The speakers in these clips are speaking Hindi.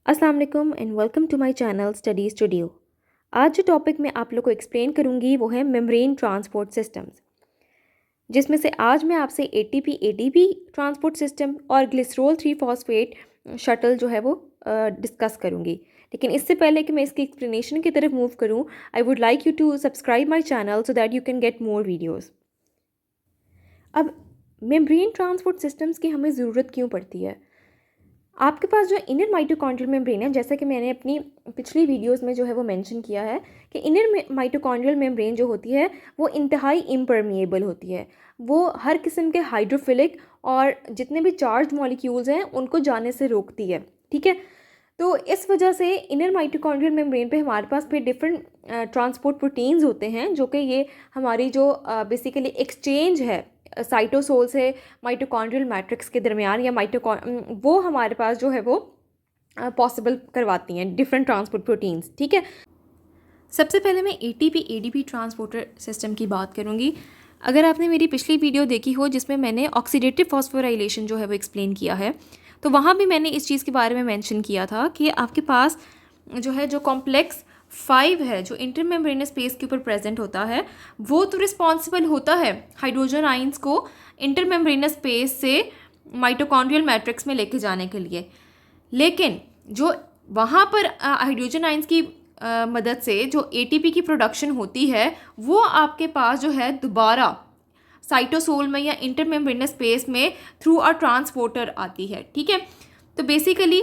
अस्सलाम वालेकुम and welcome to my channel study studio. आज जो टॉपिक मैं आप लोग को एक्सप्लेन करूंगी वो है मेम्ब्रेन ट्रांसपोर्ट सिस्टम्स, जिसमें से आज मैं आपसे एटीपी एडीपी ट्रांसपोर्ट सिस्टम और ग्लिसरॉल 3 फॉस्फेट शटल जो है वो डिस्कस करूंगी। लेकिन इससे पहले कि मैं इसकी एक्सप्लेनेशन की तरफ मूव करूं, I would like you to subscribe my channel so that you can get more videos. अब मेम्ब्रेन ट्रांसपोर्ट सिस्टम्स की हमें ज़रूरत क्यों पड़ती है? आपके पास जो इनर माइटोकॉन्ड्रियल मेम्ब्रेन है, जैसा कि मैंने अपनी पिछली वीडियोस में जो है वो मेंशन किया है कि इनर माइटोकॉन्ड्रियल मेम्ब्रेन जो होती है वो इंतहाई इम्परमिएबल होती है। वो हर किस्म के हाइड्रोफिलिक और जितने भी चार्ज मॉलिक्यूल्स हैं उनको जाने से रोकती है। ठीक है, तो इस वजह से इनर माइटोकॉन्ड्रियल मेम्ब्रेन पे हमारे पास फिर डिफरेंट ट्रांसपोर्ट प्रोटीन्स होते हैं, जो कि ये हमारी जो बेसिकली एक्सचेंज है साइटोसोल से माइटोकॉन्ड्रियल मैट्रिक्स के दरमियान या वो हमारे पास जो है वो पॉसिबल करवाती हैं डिफरेंट ट्रांसपोर्ट प्रोटीन्स। ठीक है, सबसे पहले मैं एटीपी एडीपी ट्रांसपोर्टर सिस्टम की बात करूँगी। अगर आपने मेरी पिछली वीडियो देखी हो जिसमें मैंने ऑक्सीडेटिव फॉस्फोराइलेशन जो है वो एक्सप्लेन किया है, तो वहाँ भी मैंने इस चीज़ के बारे में मेंशन किया था कि आपके पास जो है जो कॉम्प्लेक्स 5 है जो इंटरमेम्ब्रेनस स्पेस के ऊपर प्रेजेंट होता है, वो तो रिस्पॉन्सिबल होता है हाइड्रोजन आइंस को इंटरमेम्ब्रेनस स्पेस से माइटोकॉन्ड्रियल मैट्रिक्स में लेके जाने के लिए। लेकिन जो वहाँ पर हाइड्रोजन आइंस की मदद से जो एटीपी की प्रोडक्शन होती है वो आपके पास जो है दोबारा साइटोसोल में या इंटरमेम्ब्रेनस स्पेस में थ्रू अ ट्रांसपोर्टर आती है। ठीक है, तो बेसिकली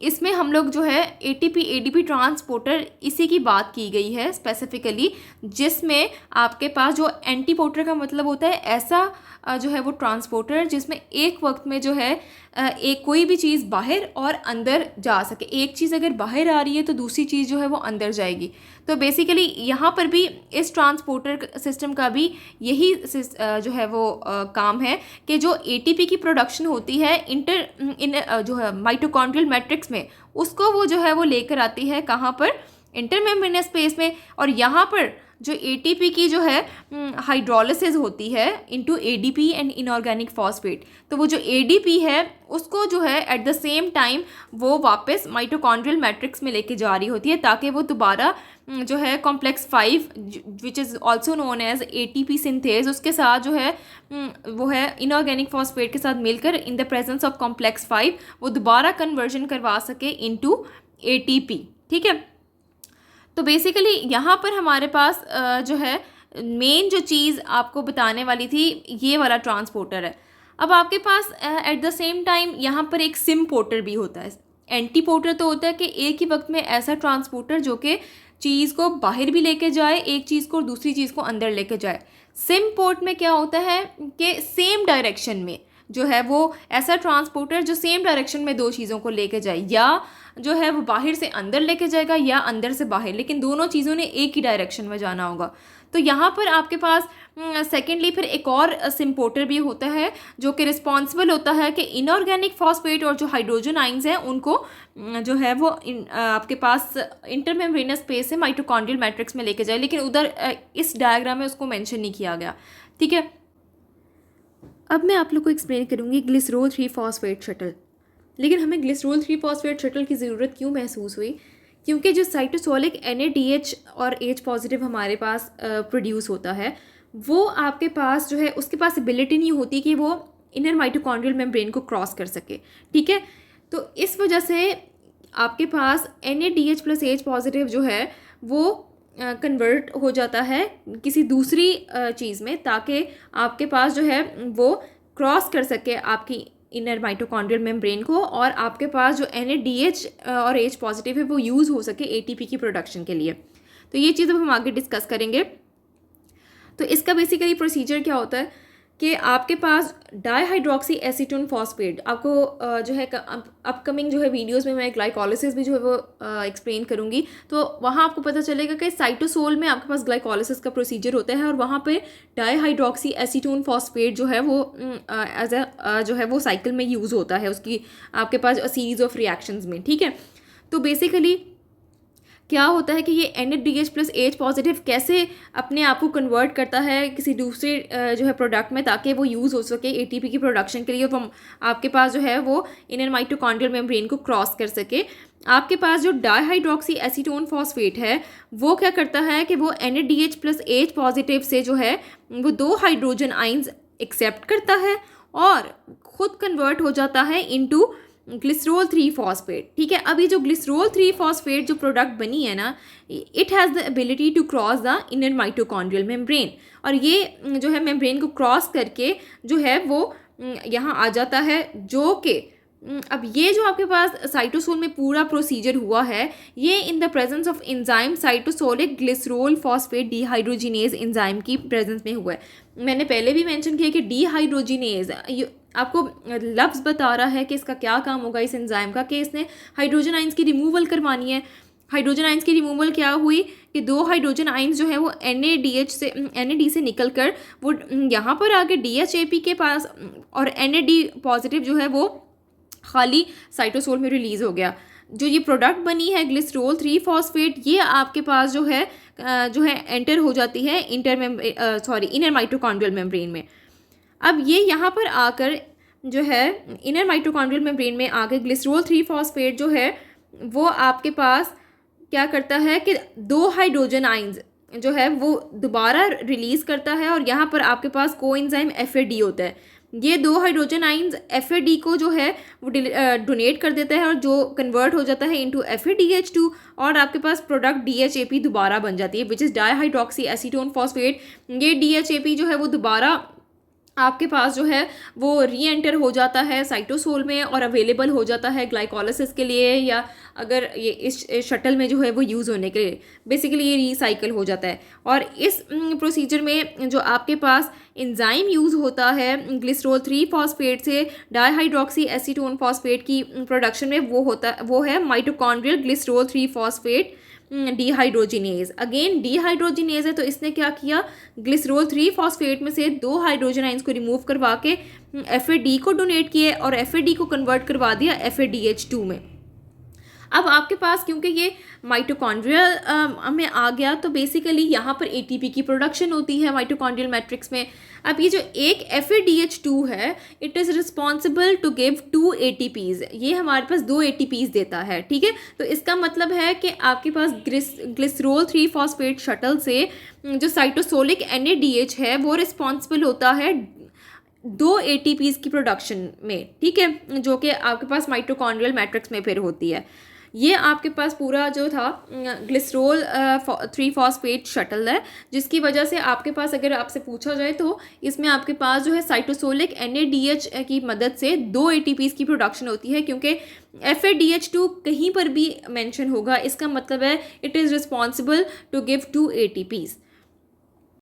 इसमें हम लोग जो है एटीपी एडीपी ट्रांसपोर्टर इसी की बात की गई है स्पेसिफिकली, जिसमें आपके पास जो एंटीपोर्टर का मतलब होता है ऐसा जो है वो ट्रांसपोर्टर जिसमें एक वक्त में जो है एक कोई भी चीज़ बाहर और अंदर जा सके। एक चीज़ अगर बाहर आ रही है तो दूसरी चीज़ जो है वो अंदर जाएगी। तो बेसिकली यहाँ पर भी इस ट्रांसपोर्टर सिस्टम का भी यही जो है वो काम है कि जो एटीपी की प्रोडक्शन होती है जो है माइटोकॉन्ड्रियल मैट्रिक्स में, उसको वो जो है वो लेकर आती है कहाँ पर, इंटरमेम्ब्रेनस स्पेस में। और यहाँ पर जो एटीपी की जो है हाइड्रोलिसिस होती है into ADP and inorganic phosphate, तो वो जो एडीपी है उसको जो है एट द सेम टाइम वो वापस माइटोकॉन्ड्रियल मैट्रिक्स में लेके जा रही होती है ताकि वो दोबारा जो है complex 5 which is also known as ATP synthase, उसके साथ जो है वो है इनऑर्गेनिक फॉस्फेट के साथ मिलकर in the presence of complex 5 वो दोबारा कन्वर्जन करवा सके इनटू एटीपी। ठीक है, तो बेसिकली यहाँ पर हमारे पास जो है मेन जो चीज़ आपको बताने वाली थी ये वाला ट्रांसपोर्टर है। अब आपके पास एट द सेम टाइम यहाँ पर एक सिम पोर्टर भी होता है। एंटी पोर्टर तो होता है कि एक ही वक्त में ऐसा ट्रांसपोर्टर जो कि चीज़ को बाहर भी लेके जाए, एक चीज़ को और दूसरी चीज़ को अंदर लेके जाए। सिम पोर्ट में क्या होता है कि सेम डायरेक्शन में जो है वो ऐसा ट्रांसपोर्टर जो सेम डायरेक्शन में दो चीज़ों को लेके जाए, या जो है वो बाहर से अंदर लेके जाएगा या अंदर से बाहर, लेकिन दोनों चीज़ों ने एक ही डायरेक्शन में जाना होगा। तो यहाँ पर आपके पास सेकेंडली फिर एक और सिम्पोर्टर भी होता है जो कि रिस्पॉन्सिबल होता है कि इनऑर्गेनिक फॉस्फेट और जो हाइड्रोजन आइंस हैं उनको जो है वो आपके पास इंटरमेम्ब्रेनस स्पेस से माइटोकॉन्ड्रियल मैट्रिक्स में लेके जाए, लेकिन उधर इस डायग्राम में उसको मेंशन नहीं किया गया। ठीक है, अब मैं आप लोग को एक्सप्लेन करूँगी ग्लिसरॉल 3 फॉस्फेट शटल। लेकिन हमें ग्लिसरॉल 3 फॉस्फेट शटल की ज़रूरत क्यों महसूस हुई? क्योंकि जो साइटोसोलिक NADH और H पॉजिटिव हमारे पास प्रोड्यूस होता है, वो आपके पास जो है उसके पास एबिलिटी नहीं होती कि वो इनर माइटोकॉन्ड्रियल मेम्ब्रेन को क्रॉस कर सके। ठीक है, तो इस वजह से आपके पास NADH प्लस H पॉजिटिव जो है वो कन्वर्ट हो जाता है किसी दूसरी चीज़ में, ताकि आपके पास जो है वो क्रॉस कर सके आपकी इनर माइटोकॉन्ड्रियल मेम्ब्रेन को, और आपके पास जो NADH और H पॉजिटिव है वो यूज़ हो सके एटीपी की प्रोडक्शन के लिए। तो ये चीज़ अब हम आगे डिस्कस करेंगे। तो इसका बेसिकली प्रोसीजर क्या होता है कि आपके पास डाईहाइड्रोक्सी एसीटोन फॉस्फेट, आपको जो है अपकमिंग जो है वीडियोस में मैं ग्लाइकोलिसिस भी जो है वो एक्सप्लेन करूँगी, तो वहाँ आपको पता चलेगा कि साइटोसोल में आपके पास ग्लाइकोलिसिस का प्रोसीजर होता है और वहाँ पे डाईहाइड्रोक्सी एसीटोन फॉस्फेट जो है वो एज जो है वो साइकिल में यूज़ होता है उसकी आपके पास सीरीज ऑफ रिएक्शंस में। ठीक है, तो बेसिकली क्या होता है कि ये NADH प्लस H पॉजिटिव कैसे अपने आप को कन्वर्ट करता है किसी दूसरे जो है प्रोडक्ट में, ताकि वो यूज़ हो सके ATP की प्रोडक्शन के लिए, वो आपके पास जो है वो इनर माइटोकॉन्ड्रियल मेम्ब्रेन को क्रॉस कर सके। आपके पास जो डाईहाइड्रोक्सी एसीटोन फॉस्फेट है वो क्या करता है कि वो NADH प्लस H पॉजिटिव से जो है वो 2 हाइड्रोजन आइंस एक्सेप्ट करता है और खुद कन्वर्ट हो जाता है इनटू ग्लिसरॉल 3 फॉस्फेट। ठीक है, अब ये जो ग्लिसरॉल 3 फॉस्फेट जो प्रोडक्ट बनी है ना, it has the ability to cross the inner mitochondrial membrane, और ये जो है मेम्ब्रेन को क्रॉस करके जो है वो यहाँ आ जाता है, जो कि अब ये जो आपके पास साइटोसोल में पूरा प्रोसीजर हुआ है, ये in the presence of enzyme cytosolic glycerol phosphate dehydrogenase enzyme की प्रेजेंस में हुआ है। मैंने पहले भी मेंशन किया कि डिहाइड्रोजिनेज आपको लफ्ज़ बता रहा है कि इसका क्या काम होगा इस एंजाइम का, कि इसने हाइड्रोजन आइंस की रिमूवल करवानी है। हाइड्रोजन आइंस की रिमूवल क्या हुई कि 2 हाइड्रोजन आइंस जो है वो NAD से निकल कर वो यहाँ पर आके DHAP के पास, और NAD पॉजिटिव जो है वो खाली साइटोसोल में रिलीज़ हो गया। जो ये प्रोडक्ट बनी है ग्लिसरॉल 3 फॉस्फेट, ये आपके पास जो है एंटर हो जाती है इनर माइटोकॉन्ड्रियल मेम्ब्रेन में। अब ये यहाँ पर आकर जो है इनर माइटोकॉन्ड्रियल मेम्ब्रेन में आकर ग्लिसरॉल 3 फॉस्फेट जो है वो आपके पास क्या करता है कि 2 हाइड्रोजन आइंस जो है वो दोबारा रिलीज़ करता है, और यहाँ पर आपके पास कोएंजाइम FAD होता है। ये 2 हाइड्रोजन आइंस FAD को जो है वो डोनेट कर देता है, और जो कन्वर्ट हो जाता है इनटू FADH2, और आपके पास प्रोडक्ट DHAP दोबारा बन जाती है, which is dihydroxy acetone phosphate. ये DHAP जो है वो दोबारा आपके पास जो है वो री एंटर हो जाता है साइटोसोल में और अवेलेबल हो जाता है ग्लाइकोलाइसिस के लिए, या अगर ये इस शटल में जो है वो यूज़ होने के लिए बेसिकली ये रिसाइकल हो जाता है। और इस प्रोसीजर में जो आपके पास एंजाइम यूज़ होता है ग्लिसरॉल 3 फॉस्फेट से डाईहाइड्रोक्सी एसीटोन फॉस्फेट की प्रोडक्शन में, वो है mitochondrial glycerol 3 phosphate dehydrogenase. Again dehydrogenase है, तो इसने क्या किया, ग्लिसरॉल 3 फॉस्फेट में से 2 हाइड्रोजन आइंस को रिमूव करवा के FAD को डोनेट किए और FAD को कन्वर्ट करवा दिया FADH2 में। अब आपके पास क्योंकि ये माइटोकॉन्ड्रियल में आ गया, तो बेसिकली यहाँ पर ATP की प्रोडक्शन होती है माइटोकॉन्ड्रियल मैट्रिक्स में। अब ये जो एक FADH2 है, it is responsible to give 2 ATPs, ये हमारे पास 2 ATPs देता है। ठीक है, तो इसका मतलब है कि आपके पास ग्लिसरॉल 3 फॉस्फेट शटल से जो साइटोसोलिक NADH है वो रिस्पॉन्सिबल होता है 2 ATPs की प्रोडक्शन में। ठीक है, जो कि आपके पास माइटोकॉन्ड्रियल मैट्रिक्स में फिर होती है। ये आपके पास पूरा जो था ग्लिसरॉल 3 फॉस्फेट शटल है, जिसकी वजह से आपके पास अगर आपसे पूछा जाए तो इसमें आपके पास जो है साइटोसोलिक NADH की मदद से 2 ATPs की प्रोडक्शन होती है, क्योंकि FADH2 कहीं पर भी मेंशन होगा, इसका मतलब है it is responsible to give 2 ATPs।